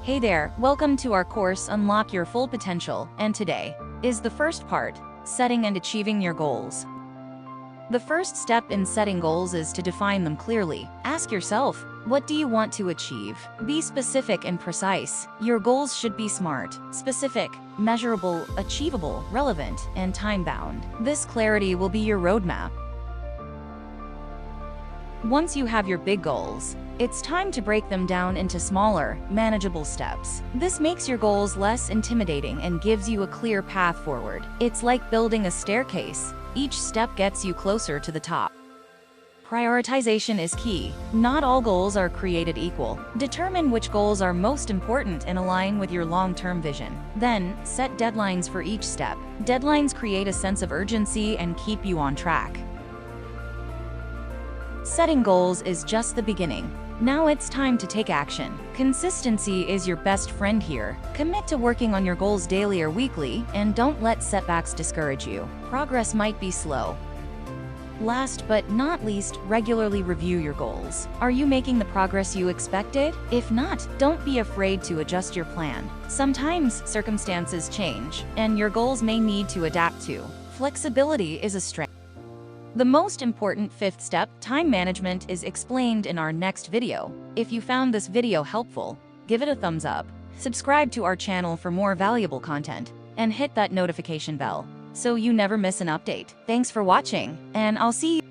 Hey there, welcome to our course Unlock Your Full Potential, and today is the first part, setting and achieving your goals. The first step in setting goals is to define them clearly. Ask yourself, what do you want to achieve? Be specific and precise. Your goals should be SMART, specific, measurable, achievable, relevant, and time-bound. This clarity will be your roadmap. Once you have your big goals, it's time to break them down into smaller, manageable steps. This makes your goals less intimidating and gives you a clear path forward. It's like building a staircase. Each step gets you closer to the top. Prioritization is key. Not all goals are created equal. Determine which goals are most important and align with your long-term vision. Then, set deadlines for each step. Deadlines create a sense of urgency and keep you on track. Setting goals is just the beginning. Now it's time to take action. Consistency is your best friend here. Commit to working on your goals daily or weekly, and don't let setbacks discourage you. Progress might be slow. Last but not least, regularly review your goals. Are you making the progress you expected? If not, don't be afraid to adjust your plan. Sometimes circumstances change, and your goals may need to adapt to. Flexibility is a strength. The most important fifth step, time management, is explained in our next video. If you found this video helpful, give it a thumbs up, subscribe to our channel for more valuable content, and hit that notification bell so you never miss an update. Thanks for watching, and I'll see you